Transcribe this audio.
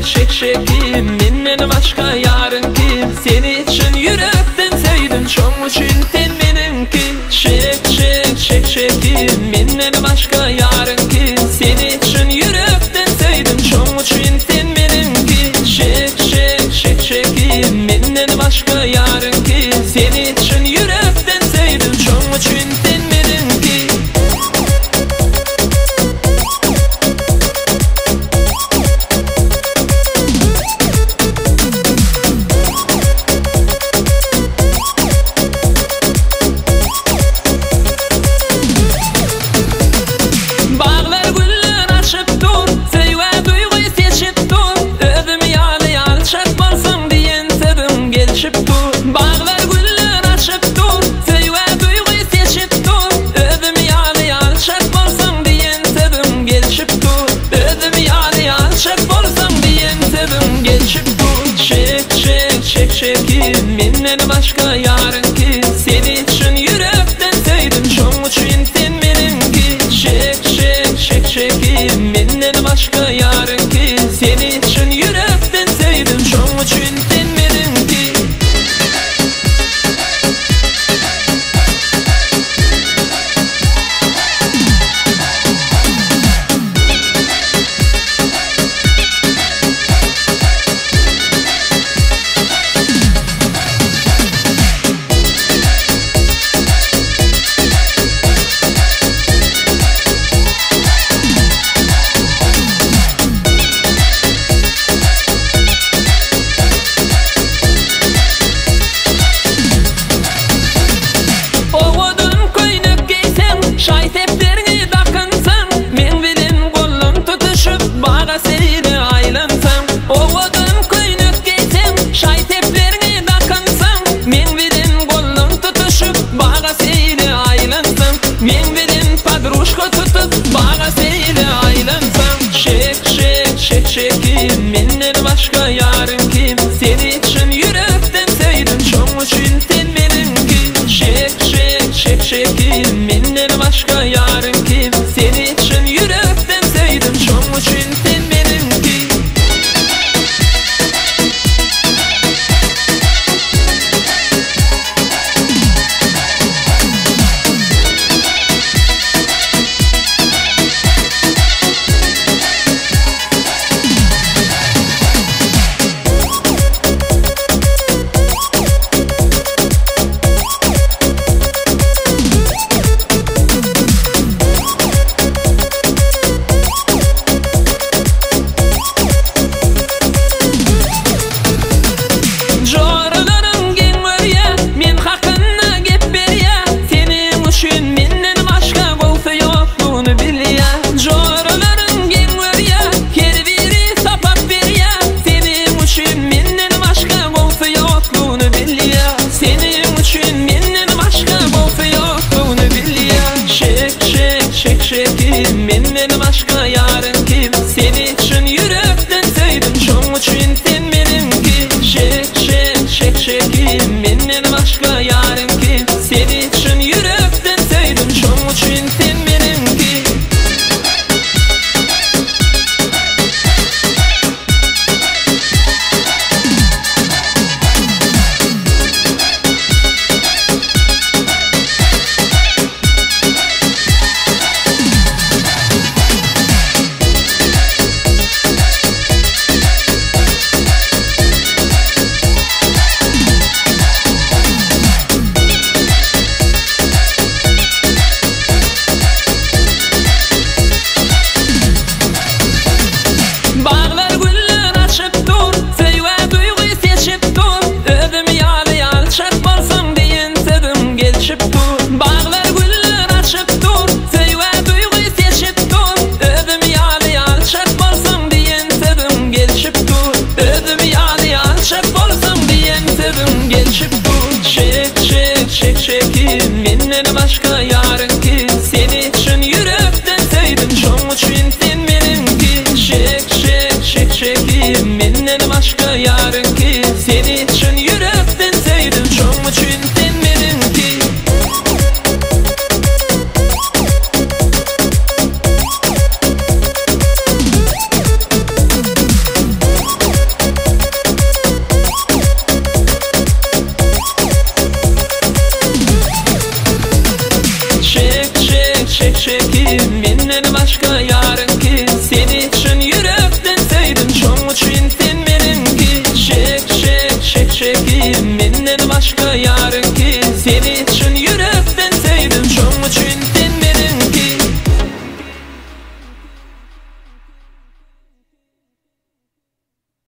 şek şekim, menden başka yarın kim? Seni için yürekten sevdim, çok için sen benimki. Şek şek şek şekim, menden başka yarın kim? Seni için yürekten sevdim, çok için sen benimki. Şek şek şek şekim, menden başka yarın kim? Seni için yürekten sevdim, çok için sen benimki. Bağlar güller açıp dur, sevve duyguyu seçip dur. Özüm yâli yalçak bolsam diyen sevim gelişip dur. Özüm yâli yalçak bolsam diyen sevim gelişip dur. Şek şek şek şekim, menden başka yarın ki? Seni için yürekten sevdim, çok için sen benimki. Şek şek şek şekim, menden başka yarın ki? Seni için yürekten sevdim, çok için sen benimki. Men bilen padruşka tutup bağa seyle aylansam. Şek şek şek şekim, menden başka yarın kim? Seni için yürekten sevdim, çok için sen benimki. Şek şek şek şekim, menden başka yarın kim? Seni için yürekten sevdim, çok için sen benimki. Şek şek şek şekim, menden başka